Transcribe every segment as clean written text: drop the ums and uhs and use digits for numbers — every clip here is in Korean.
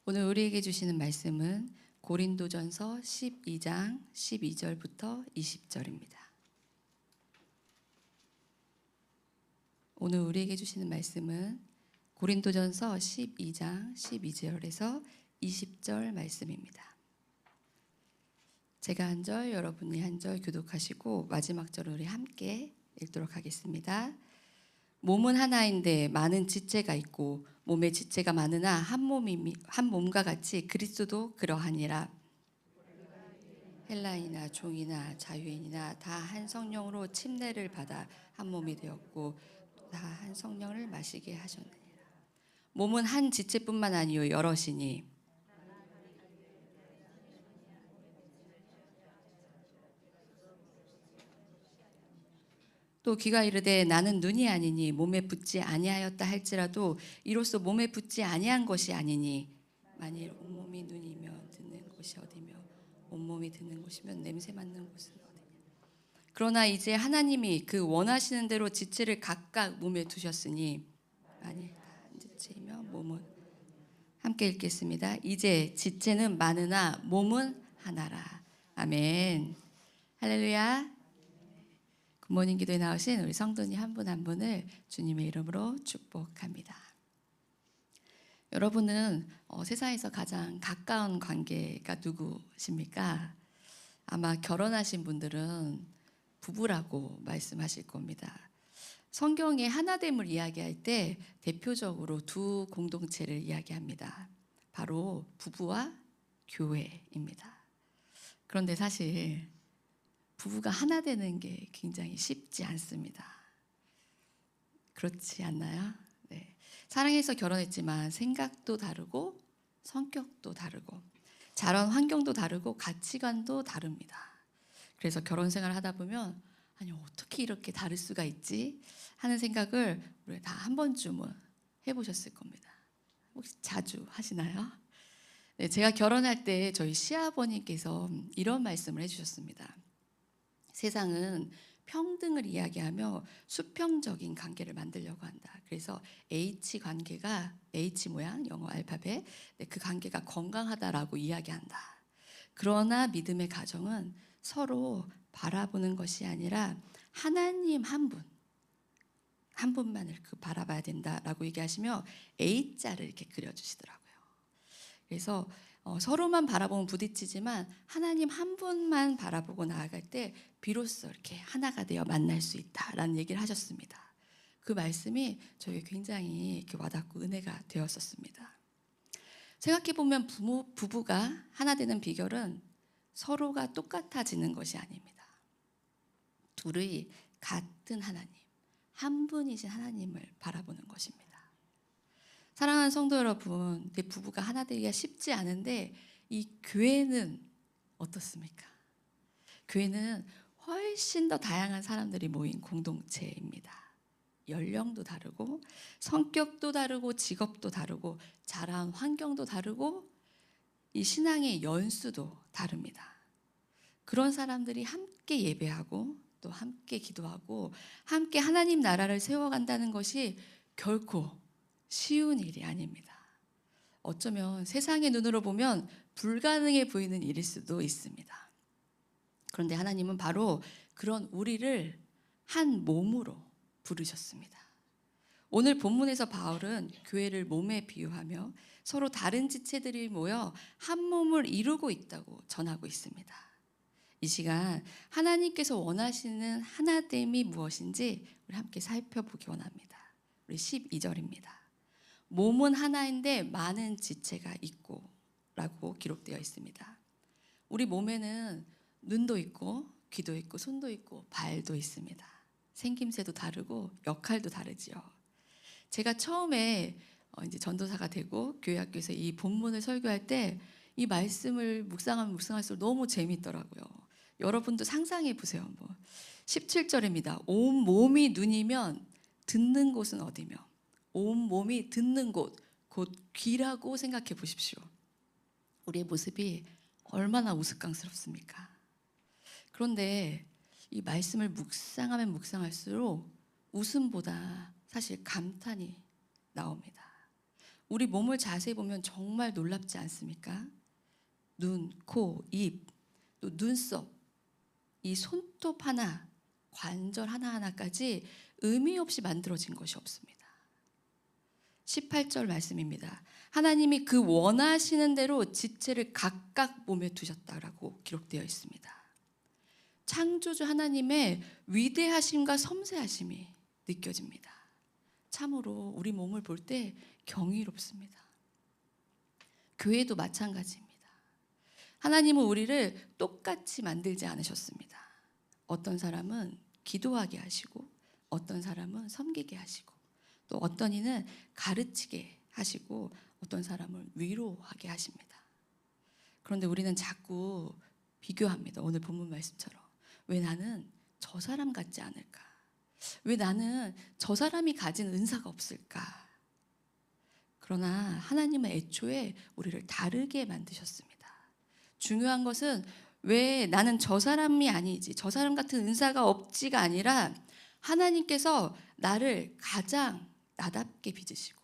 오늘 우리에게 주시는 말씀은 고린도전서 12장 12절부터 20절입니다. 오늘 우리에게 주시는 말씀은 고린도전서 12장 12절에서 20절 말씀입니다. 제가 한 절, 여러분이 한 절 교독하시고 마지막 절을 우리 함께 읽도록 하겠습니다. 몸은 하나인데 많은 지체가 있고 몸에 지체가 많으나 한 몸과 같이 그리스도도 그러하니라. 헬라이나 종이나 자유인이나 다 한 성령으로 침례를 받아 한 몸이 되었고 다 한 성령을 마시게 하셨느니라. 몸은 한 지체뿐만 아니요 여럿이니 또 귀가 이르되 나는 눈이 아니니 몸에 붙지 아니하였다 할지라도 이로써 몸에 붙지 아니한 것이 아니니 만일 온몸이 눈이면 듣는 곳이 어디며 온몸이 듣는 곳이면 냄새 맡는 곳은 어디냐. 그러나 이제 하나님이 그 원하시는 대로 지체를 각각 몸에 두셨으니 만일 다 한 지체이며 몸은 함께 읽겠습니다. 이제 지체는 많으나 몸은 하나라. 아멘. 할렐루야. 굿모닝 기도에 나오신 우리 성도님 한 분 한 분을 주님의 이름으로 축복합니다. 여러분은 세상에서 가장 가까운 관계가 누구십니까? 아마 결혼하신 분들은 부부라고 말씀하실 겁니다. 성경에 하나됨을 이야기할 때 대표적으로 두 공동체를 이야기합니다. 바로 부부와 교회입니다. 그런데 사실 부부가 하나 되는 게 굉장히 쉽지 않습니다. 그렇지 않나요? 네. 사랑해서 결혼했지만 생각도 다르고 성격도 다르고 자란 환경도 다르고 가치관도 다릅니다. 그래서 결혼 생활을 하다 보면 아니 어떻게 이렇게 다를 수가 있지 하는 생각을 우리 다 한 번쯤은 해보셨을 겁니다. 혹시 자주 하시나요? 네, 제가 결혼할 때 저희 시아버님께서 이런 말씀을 해주셨습니다. 세상은 평등을 이야기하며 수평적인 관계를 만들려고 한다. 그래서 H 관계가 H 모양 영어 알파벳 그 관계가 건강하다라고 이야기한다. 그러나 믿음의 가정은 서로 바라보는 것이 아니라 하나님 한 분만을 바라봐야 된다라고 얘기하시며 A자를 이렇게 그려주시더라고요. 그래서 서로만 바라보면 부딪히지만 하나님 한 분만 바라보고 나아갈 때 비로소 이렇게 하나가 되어 만날 수 있다라는 얘기를 하셨습니다. 그 말씀이 저에게 굉장히 이렇게 와닿고 은혜가 되었었습니다. 생각해보면 부부가 하나 되는 비결은 서로가 똑같아지는 것이 아닙니다. 둘이 같은 하나님, 한 분이신 하나님을 바라보는 것입니다. 사랑하는 성도 여러분, 내 부부가 하나 되기가 쉽지 않은데 이 교회는 어떻습니까? 교회는 훨씬 더 다양한 사람들이 모인 공동체입니다. 연령도 다르고 성격도 다르고 직업도 다르고 자란 환경도 다르고 이 신앙의 연수도 다릅니다. 그런 사람들이 함께 예배하고 또 함께 기도하고 함께 하나님 나라를 세워간다는 것이 결코 쉬운 일이 아닙니다. 어쩌면 세상의 눈으로 보면 불가능해 보이는 일일 수도 있습니다. 그런데 하나님은 바로 그런 우리를 한 몸으로 부르셨습니다. 오늘 본문에서 바울은 교회를 몸에 비유하며 서로 다른 지체들이 모여 한 몸을 이루고 있다고 전하고 있습니다. 이 시간 하나님께서 원하시는 하나됨이 무엇인지 우리 함께 살펴보기 원합니다. 우리 12절입니다. 몸은 하나인데 많은 지체가 있고 라고 기록되어 있습니다. 우리 몸에는 눈도 있고 귀도 있고 손도 있고 발도 있습니다. 생김새도 다르고 역할도 다르지요. 제가 처음에 이제 전도사가 되고 교회 학교에서 이 본문을 설교할 때 이 말씀을 묵상하면 묵상할수록 너무 재미있더라고요. 여러분도 상상해 보세요. 17절입니다. 온 몸이 눈이면 듣는 곳은 어디며 온 몸이 듣는 곳, 곧 귀라고 생각해 보십시오. 우리의 모습이 얼마나 우스꽝스럽습니까? 그런데 이 말씀을 묵상하면 묵상할수록 웃음보다 사실 감탄이 나옵니다. 우리 몸을 자세히 보면 정말 놀랍지 않습니까? 눈, 코, 입, 또 눈썹, 이 손톱 하나, 관절 하나하나까지 의미 없이 만들어진 것이 없습니다. 18절 말씀입니다. 하나님이 그 원하시는 대로 지체를 각각 몸에 두셨다라고 기록되어 있습니다. 창조주 하나님의 위대하심과 섬세하심이 느껴집니다. 참으로 우리 몸을 볼 때 경이롭습니다. 교회도 마찬가지입니다. 하나님은 우리를 똑같이 만들지 않으셨습니다. 어떤 사람은 기도하게 하시고, 어떤 사람은 섬기게 하시고, 또 어떤 이는 가르치게 하시고, 어떤 사람을 위로하게 하십니다. 그런데 우리는 자꾸 비교합니다. 오늘 본문 말씀처럼. 왜 나는 저 사람 같지 않을까? 왜 나는 저 사람이 가진 은사가 없을까? 그러나 하나님은 애초에 우리를 다르게 만드셨습니다. 중요한 것은 왜 나는 저 사람이 아니지, 저 사람 같은 은사가 없지가 아니라 하나님께서 나를 가장 나답게 빚으시고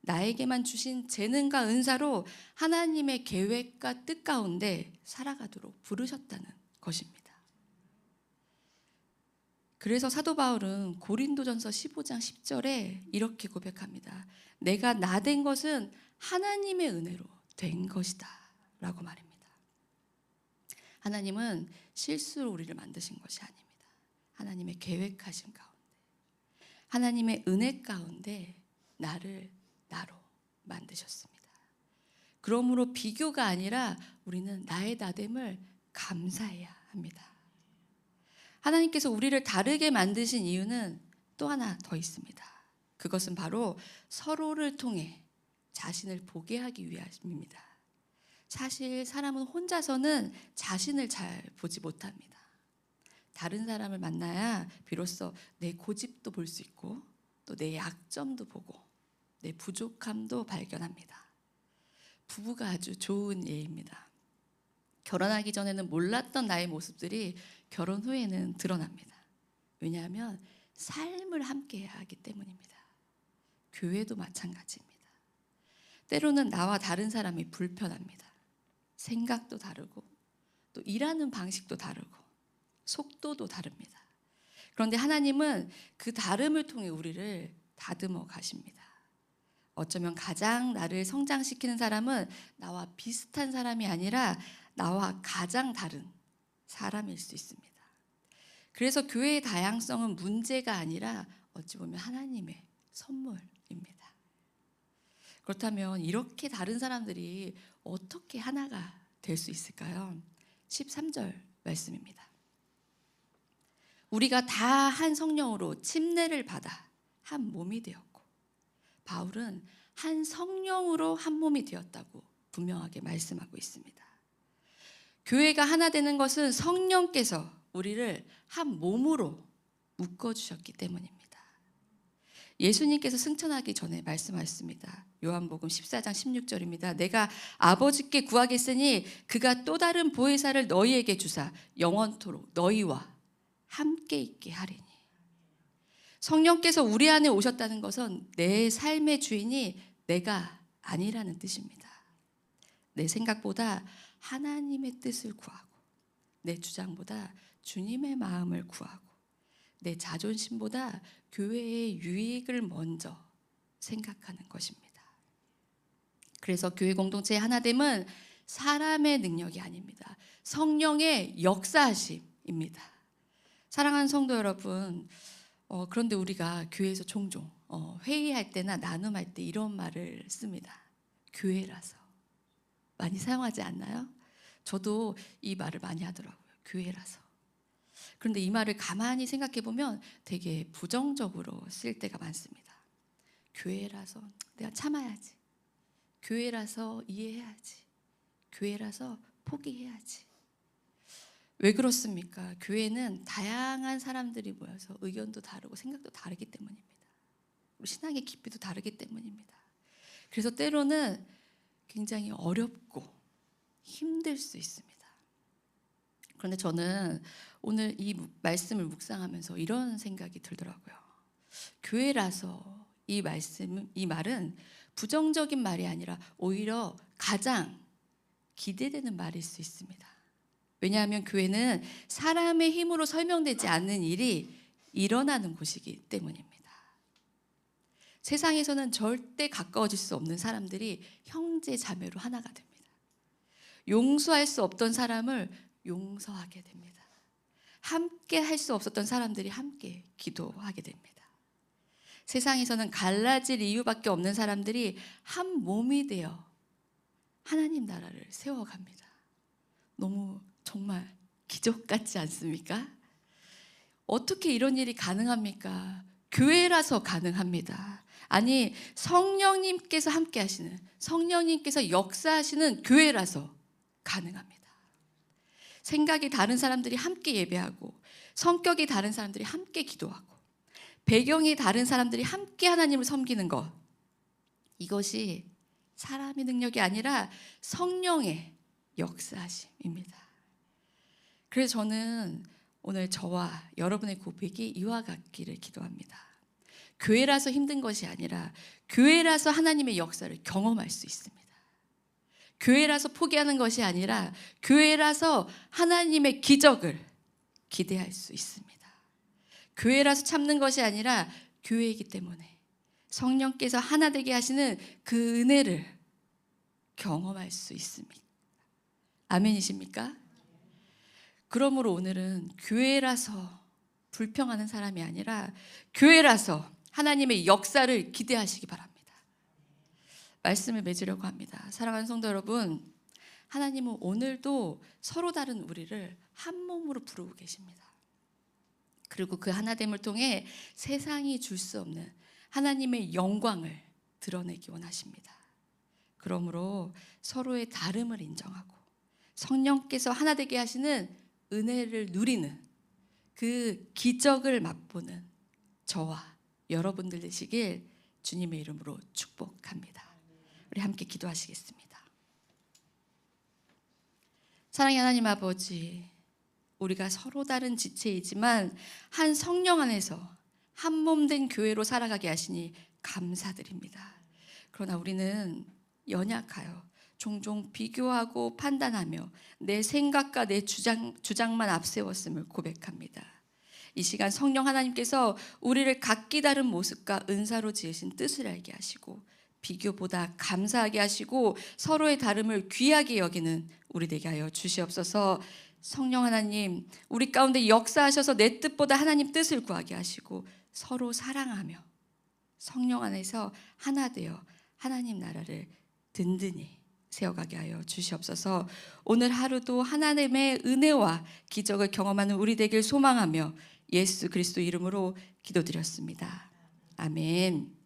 나에게만 주신 재능과 은사로 하나님의 계획과 뜻 가운데 살아가도록 부르셨다는 것입니다. 그래서 사도 바울은 고린도전서 15장 10절에 이렇게 고백합니다. 내가 나된 것은 하나님의 은혜로 된 것이다 라고 말합니다. 하나님은 실수로 우리를 만드신 것이 아닙니다. 하나님의 계획하신 가운데, 하나님의 은혜 가운데 나를 나로 만드셨습니다. 그러므로 비교가 아니라 우리는 나의 나됨을 감사해야 합니다. 하나님께서 우리를 다르게 만드신 이유는 또 하나 더 있습니다. 그것은 바로 서로를 통해 자신을 보게 하기 위함입니다. 사실 사람은 혼자서는 자신을 잘 보지 못합니다. 다른 사람을 만나야 비로소 내 고집도 볼 수 있고 또 내 약점도 보고 내 부족함도 발견합니다. 부부가 아주 좋은 예입니다. 결혼하기 전에는 몰랐던 나의 모습들이 결혼 후에는 드러납니다. 왜냐하면 삶을 함께 하기 때문입니다. 교회도 마찬가지입니다. 때로는 나와 다른 사람이 불편합니다. 생각도 다르고 또 일하는 방식도 다르고 속도도 다릅니다. 그런데 하나님은 그 다름을 통해 우리를 다듬어 가십니다. 어쩌면 가장 나를 성장시키는 사람은 나와 비슷한 사람이 아니라 나와 가장 다른 사람일 수 있습니다. 그래서 교회의 다양성은 문제가 아니라 어찌 보면 하나님의 선물입니다. 그렇다면 이렇게 다른 사람들이 어떻게 하나가 될 수 있을까요? 13절 말씀입니다. 우리가 다 한 성령으로 침례를 받아 한 몸이 되었고, 바울은 한 성령으로 한 몸이 되었다고 분명하게 말씀하고 있습니다. 교회가 하나 되는 것은 성령께서 우리를 한 몸으로 묶어주셨기 때문입니다. 예수님께서 승천하기 전에 말씀하셨습니다. 요한복음 14장 16절입니다. 내가 아버지께 구하겠으니 그가 또 다른 보혜사를 너희에게 주사 영원토록 너희와 함께 있게 하리니. 성령께서 우리 안에 오셨다는 것은 내 삶의 주인이 내가 아니라는 뜻입니다. 내 생각보다 하나님의 뜻을 구하고 내 주장보다 주님의 마음을 구하고 내 자존심보다 교회의 유익을 먼저 생각하는 것입니다. 그래서 교회 공동체의 하나됨은 사람의 능력이 아닙니다. 성령의 역사하심입니다. 사랑하는 성도 여러분, 그런데 우리가 교회에서 종종 회의할 때나 나눔할 때 이런 말을 씁니다. 교회라서. 많이 사용하지 않나요? 저도 이 말을 많이 하더라고요. 교회라서. 그런데 이 말을 가만히 생각해 보면 되게 부정적으로 쓸 때가 많습니다. 교회라서 내가 참아야지. 교회라서 이해해야지. 교회라서 포기해야지. 왜 그렇습니까? 교회는 다양한 사람들이 모여서 의견도 다르고 생각도 다르기 때문입니다. 신앙의 깊이도 다르기 때문입니다. 그래서 때로는 굉장히 어렵고 힘들 수 있습니다. 그런데 저는 오늘 이 말씀을 묵상하면서 이런 생각이 들더라고요. 교회라서 이 말은 부정적인 말이 아니라 오히려 가장 기대되는 말일 수 있습니다. 왜냐하면 교회는 사람의 힘으로 설명되지 않는 일이 일어나는 곳이기 때문입니다. 세상에서는 절대 가까워질 수 없는 사람들이 형제 자매로 하나가 됩니다. 용서할 수 없던 사람을 용서하게 됩니다. 함께 할 수 없었던 사람들이 함께 기도하게 됩니다. 세상에서는 갈라질 이유밖에 없는 사람들이 한 몸이 되어 하나님 나라를 세워갑니다. 너무 정말 기적 같지 않습니까? 어떻게 이런 일이 가능합니까? 교회라서 가능합니다. 아니, 성령님께서 함께 하시는, 성령님께서 역사하시는 교회라서 가능합니다. 생각이 다른 사람들이 함께 예배하고, 성격이 다른 사람들이 함께 기도하고, 배경이 다른 사람들이 함께 하나님을 섬기는 것, 이것이 사람의 능력이 아니라 성령의 역사하심입니다. 그래서 저는 오늘 저와 여러분의 고백이 이와 같기를 기도합니다. 교회라서 힘든 것이 아니라 교회라서 하나님의 역사를 경험할 수 있습니다. 교회라서 포기하는 것이 아니라 교회라서 하나님의 기적을 기대할 수 있습니다. 교회라서 참는 것이 아니라 교회이기 때문에 성령께서 하나 되게 하시는 그 은혜를 경험할 수 있습니다. 아멘이십니까? 그러므로 오늘은 교회라서 불평하는 사람이 아니라 교회라서 하나님의 역사를 기대하시기 바랍니다. 말씀을 맺으려고 합니다. 사랑하는 성도 여러분, 하나님은 오늘도 서로 다른 우리를 한 몸으로 부르고 계십니다. 그리고 그 하나됨을 통해 세상이 줄 수 없는 하나님의 영광을 드러내기 원하십니다. 그러므로 서로의 다름을 인정하고 성령께서 하나 되게 하시는 은혜를 누리는 그 기적을 맛보는 저와 여러분들 되시길 주님의 이름으로 축복합니다. 우리 함께 기도하시겠습니다. 사랑의 하나님 아버지, 우리가 서로 다른 지체이지만 한 성령 안에서 한 몸 된 교회로 살아가게 하시니 감사드립니다. 그러나 우리는 연약하여 종종 비교하고 판단하며 내 생각과 내 주장만 앞세웠음을 고백합니다. 이 시간 성령 하나님께서 우리를 각기 다른 모습과 은사로 지으신 뜻을 알게 하시고 비교보다 감사하게 하시고 서로의 다름을 귀하게 여기는 우리 되게 하여 주시옵소서. 성령 하나님, 우리 가운데 역사하셔서 내 뜻보다 하나님 뜻을 구하게 하시고 서로 사랑하며 성령 안에서 하나 되어 하나님 나라를 든든히 세워가게 하여 주시옵소서. 오늘 하루도 하나님의 은혜와 기적을 경험하는 우리 되길 소망하며 예수 그리스도 이름으로 기도드렸습니다. 아멘.